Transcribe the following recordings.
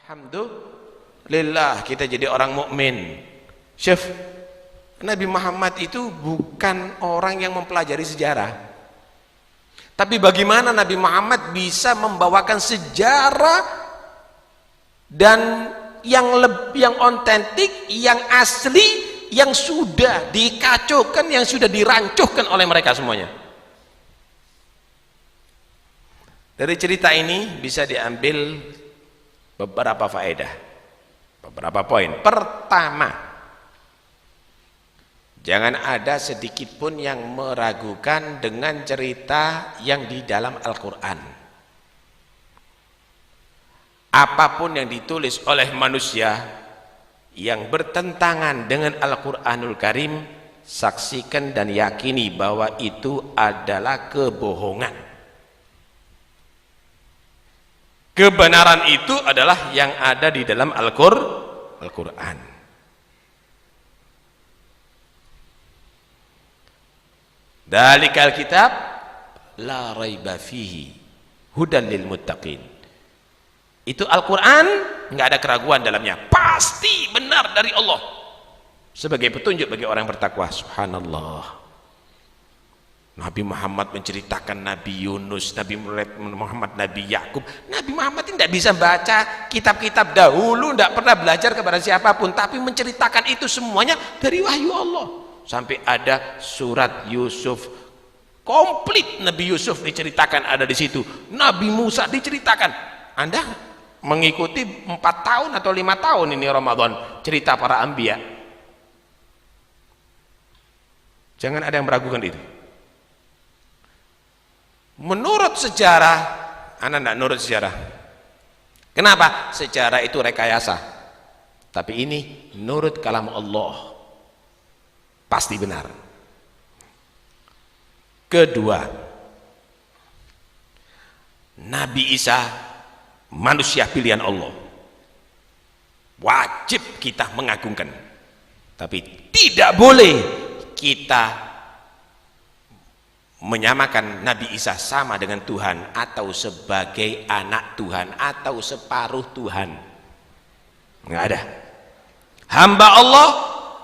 Alhamdulillah kita jadi orang mukmin. Syekh, Nabi Muhammad itu bukan orang yang mempelajari sejarah. Tapi bagaimana Nabi Muhammad bisa membawakan sejarah dan yang otentik, yang asli, yang sudah dikacaukan, yang sudah dirancuhkan oleh mereka semuanya. Dari cerita ini bisa diambil beberapa faedah, beberapa poin. Pertama, jangan ada sedikit pun yang meragukan dengan cerita yang di dalam Al-Quran. Apapun yang ditulis oleh manusia yang bertentangan dengan Al-Quranul Karim, saksikan dan yakini bahwa itu adalah kebohongan. Kebenaran itu adalah yang ada di dalam Al-Quran. Dalikal kitab la raiba fihi hudan lil muttaqin. Itu Al-Quran, nggak ada keraguan dalamnya, pasti benar dari Allah sebagai petunjuk bagi orang yang bertakwa. Subhanallah. Nabi Muhammad menceritakan Nabi Yunus, Nabi Muhammad, Nabi Yakub. Nabi Muhammad tidak bisa baca kitab-kitab dahulu, tidak pernah belajar kepada siapapun, tapi menceritakan itu semuanya dari wahyu Allah. Sampai ada surat Yusuf, komplit Nabi Yusuf diceritakan ada di situ. Nabi Musa diceritakan. Anda mengikuti 4 tahun atau 5 tahun ini Ramadan cerita para anbiya. Jangan ada yang meragukan itu. Menurut sejarah, Anda tidak nurut sejarah. Kenapa? Sejarah itu rekayasa. Tapi ini nurut kalam Allah, pasti benar. Kedua, Nabi Isa manusia pilihan Allah, wajib kita mengagungkan. Tapi tidak boleh kita menyamakan Nabi Isa sama dengan Tuhan, atau sebagai anak Tuhan, atau separuh Tuhan. Nggak ada. Hamba Allah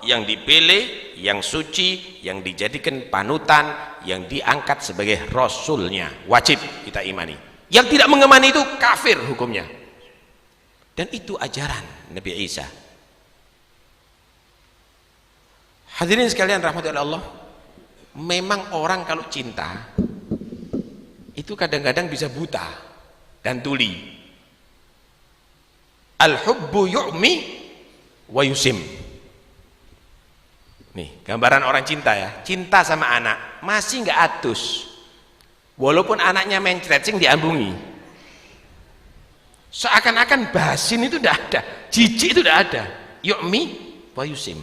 yang dipilih, yang suci, yang dijadikan panutan, yang diangkat sebagai Rasulnya, wajib kita imani. Yang tidak mengemani itu kafir hukumnya. Dan itu ajaran Nabi Isa. Hadirin sekalian rahmati Allah, memang orang kalau cinta itu kadang-kadang bisa buta dan tuli. Al-hubbu yu'mi wa yusim. Nih gambaran orang cinta ya, cinta sama anak masih nggak atus, walaupun anaknya main stretching diambungi, seakan-akan basin itu tidak ada, jijik itu tidak ada. Yu'mi wa yusim.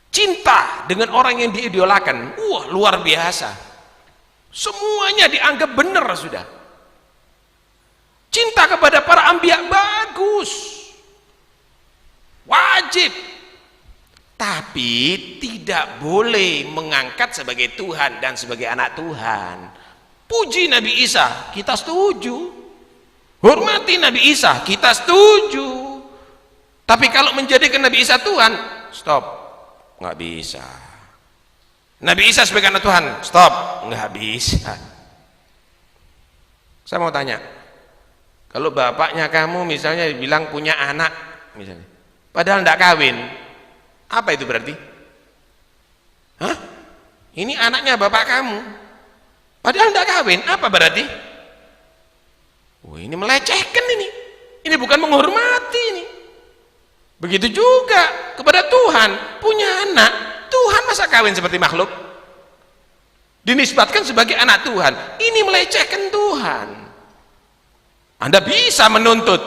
Cinta dengan orang yang diidolakan, wah luar biasa, semuanya dianggap benar sudah. Cinta kepada para anbiya bagus, wajib, tapi tidak boleh mengangkat sebagai Tuhan dan sebagai anak Tuhan. Puji Nabi Isa, kita setuju. Hormati Nabi Isa, kita setuju. Tapi kalau menjadikan Nabi Isa Tuhan, stop. Nggak bisa. Nabi Isa sebagai anak Tuhan, stop, nggak bisa. Saya mau tanya, kalau bapaknya kamu misalnya bilang punya anak misalnya, padahal nggak kawin, apa itu berarti? Hah? Ini anaknya bapak kamu, padahal nggak kawin, apa berarti? Oh, ini melecehkan ini. Ini bukan menghormati ini. Begitu juga kepada Tuhan, punya anak, Tuhan masa kawin seperti makhluk? Dinisbatkan sebagai anak Tuhan, ini melecehkan Tuhan. Anda bisa menuntut,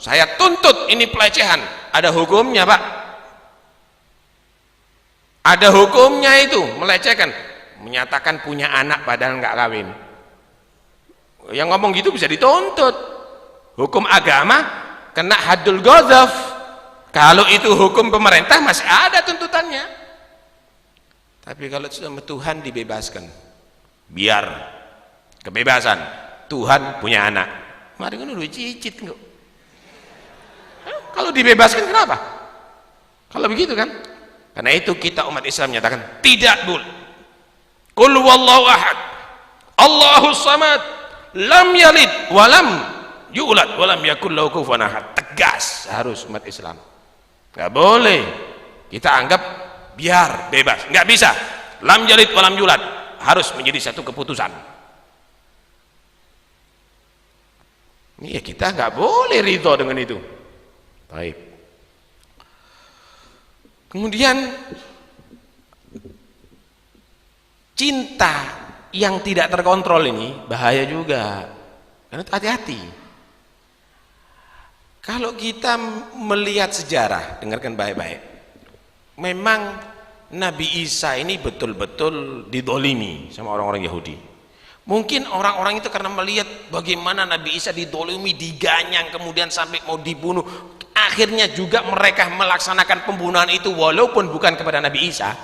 saya tuntut ini pelecehan, ada hukumnya Pak. Ada hukumnya itu, melecehkan, menyatakan punya anak padahal nggak kawin. Yang ngomong gitu bisa dituntut. Hukum agama kena haddul ghadhaf. Kalau itu hukum pemerintah masih ada tuntutannya. Tapi kalau sama Tuhan dibebaskan, biar kebebasan. Tuhan punya anak, mari ngono duwe cicit kok. Kalau dibebaskan kenapa? Kalau begitu kan? Karena itu kita umat Islam menyatakan tidak boleh. Qul huwallahu ahad, Allahus samad, lam yalid wa lam yulad wa lam yakul lahu kufuwan ahad. Tegas harus umat Islam. Enggak boleh kita anggap biar bebas, enggak bisa. Lam yalid wa lam yulad harus menjadi satu keputusan. Ini ya kita enggak boleh ridho dengan itu. Baik. Kemudian cinta yang tidak terkontrol ini bahaya juga. Karena hati-hati. Kalau kita melihat sejarah, dengarkan baik-baik. Memang Nabi Isa ini betul-betul didolimi sama orang-orang Yahudi. Mungkin orang-orang itu karena melihat bagaimana Nabi Isa didolimi, diganyang, kemudian sampai mau dibunuh. Akhirnya juga mereka melaksanakan pembunuhan itu walaupun bukan kepada Nabi Isa.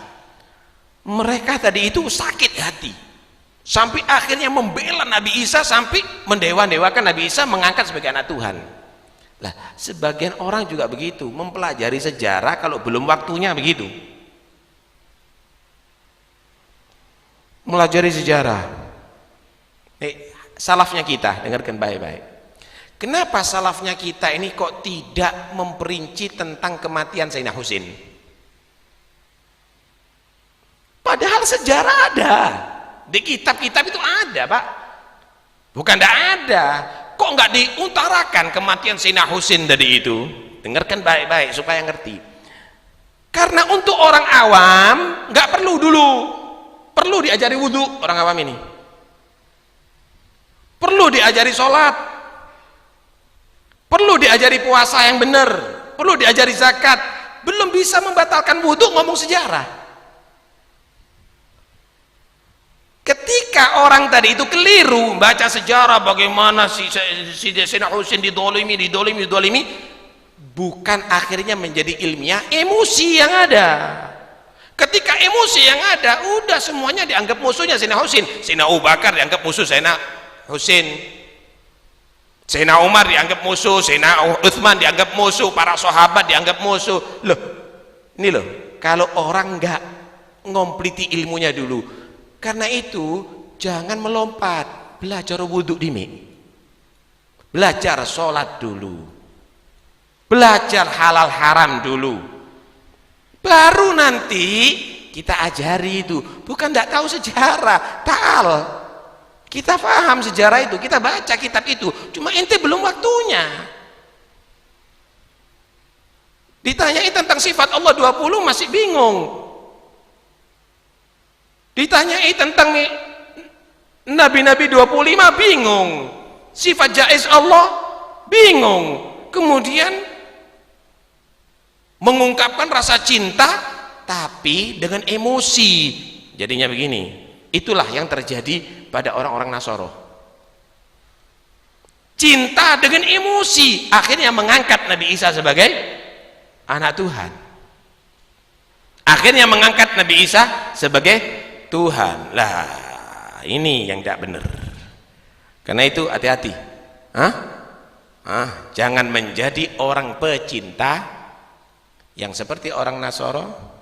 Mereka tadi itu sakit hati sampai akhirnya membela Nabi Isa, sampai mendewa-dewakan Nabi Isa, mengangkat sebagai anak Tuhan. Lah, sebagian orang juga begitu, mempelajari sejarah kalau belum waktunya begitu. Melajari sejarah. Salafnya kita, dengarkan baik-baik. Kenapa salafnya kita ini kok tidak memperinci tentang kematian Sayyidina Husain? Padahal sejarah ada. Di kitab-kitab itu ada, Pak. Bukan tidak ada. Kok nggak diutarakan kematian Sayyidina Husain tadi itu? Dengarkan baik-baik supaya ngerti. Karena untuk orang awam nggak perlu dulu. Perlu diajari wudhu orang awam ini. Perlu diajari sholat. Perlu diajari puasa yang benar, perlu diajari zakat. Belum bisa membatalkan wudhu ngomong sejarah. Ketika orang tadi itu keliru baca sejarah bagaimana si Sayyidina Husain didolimi, bukan akhirnya menjadi ilmiah, emosi yang ada. Ketika emosi yang ada, udah semuanya dianggap musuhnya Sayyidina Husain. Sayyidina Abu Bakar dianggap musuh Sayyidina Husain. Sayyidina Umar dianggap musuh, Sayyidina Utsman dianggap musuh, para sahabat dianggap musuh. Loh, ini loh, kalau orang nggak ngompliti ilmunya dulu. Karena itu jangan melompat, belajar wudhu dimi, belajar sholat dulu, belajar halal haram dulu, baru nanti kita ajari itu. Bukan nggak tahu sejarah, ta'al. Kita paham sejarah itu, kita baca kitab itu, cuma ente belum waktunya. Ditanyai tentang sifat Allah 20 masih bingung. Ditanyai tentang Nabi-Nabi 25 bingung. Sifat jaiz Allah bingung. Kemudian mengungkapkan rasa cinta tapi dengan emosi. Jadinya begini. Itulah yang terjadi pada orang-orang Nasoro. Cinta dengan emosi akhirnya mengangkat Nabi Isa sebagai anak Tuhan. Akhirnya mengangkat Nabi Isa sebagai Tuhan. Lah, ini yang tidak benar. Karena itu hati-hati. Jangan menjadi orang pecinta yang seperti orang Nasoro.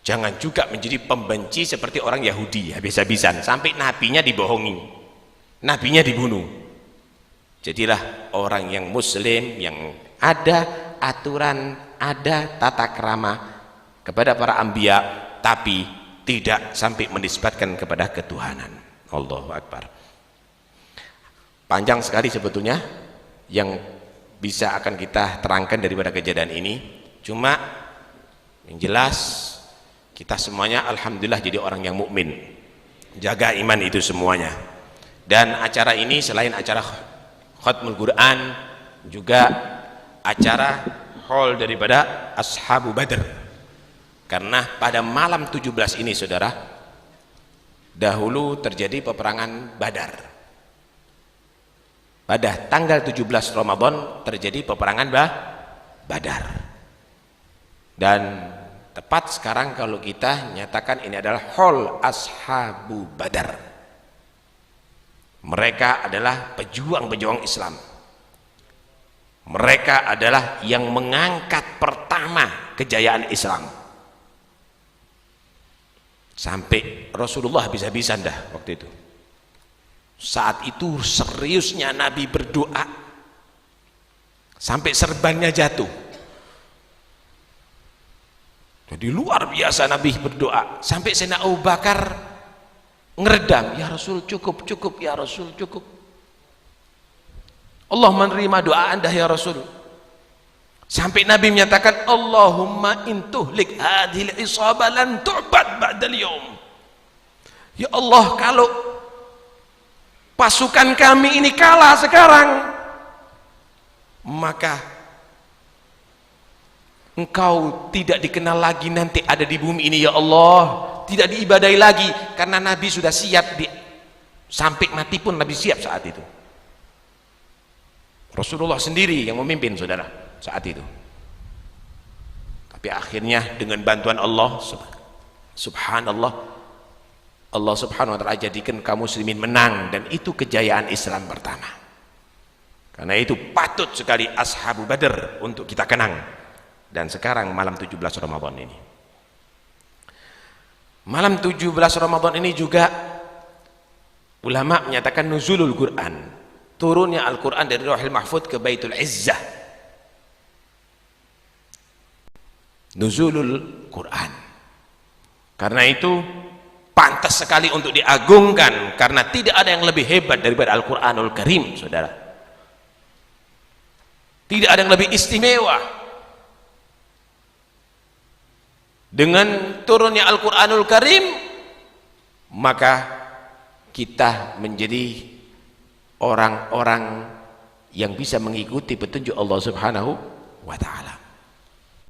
Jangan juga menjadi pembenci seperti orang Yahudi, habis-habisan sampai nabinya dibohongi, nabinya dibunuh. Jadilah orang yang muslim, yang ada aturan, ada tata krama kepada para anbiya, tapi tidak sampai menisbatkan kepada ketuhanan. Allahu Akbar. Panjang sekali sebetulnya yang bisa akan kita terangkan daripada kejadian ini. Cuma yang jelas kita semuanya alhamdulillah jadi orang yang mukmin, jaga iman itu semuanya. Dan acara ini selain acara khatmul Quran, juga acara haul daripada Ashabu Badr. Karena pada malam 17 ini saudara, dahulu terjadi peperangan Badar. Pada tanggal 17 Ramadan terjadi peperangan Badar. Dan tepat sekarang kalau kita nyatakan ini adalah haul Ashabu Badar. Mereka adalah pejuang-pejuang Islam. Mereka adalah yang mengangkat pertama kejayaan Islam. Sampai Rasulullah habis-habisan dah waktu itu. Saat itu seriusnya Nabi berdoa sampai serbannya jatuh. Jadi luar biasa Nabi berdoa sampai Sayyidina Abu Bakar ngeredam, ya Rasul cukup, cukup ya Rasul cukup. Allah menerima doa Anda ya Rasul. Sampai Nabi menyatakan, Allahumma intuhlik hadhil isabah lan tu'bad ba'dal yawm. Ya Allah, kalau pasukan kami ini kalah sekarang, maka Engkau tidak dikenal lagi nanti ada di bumi ini ya Allah, tidak diibadai lagi, karena Nabi sudah siap sampai mati pun Nabi siap saat itu. Rasulullah sendiri yang memimpin saudara saat itu. Tapi akhirnya dengan bantuan Allah subhanallah, Allah subhanahu wa ta'ala jadikan kaum muslimin menang, dan itu kejayaan Islam pertama. Karena itu patut sekali Ashabu Badr untuk kita kenang. Dan sekarang malam 17 Ramadan ini, malam 17 Ramadan ini juga ulama menyatakan nuzulul Quran, turunnya Al-Quran dari Lauhul Mahfuz ke Baitul Izzah. Nuzulul Quran, karena itu pantas sekali untuk diagungkan, karena tidak ada yang lebih hebat daripada Al-Quranul Karim saudara. Tidak ada yang lebih istimewa. Dengan turunnya Al-Quranul Karim, maka kita menjadi orang-orang yang bisa mengikuti petunjuk Allah subhanahu wa ta'ala.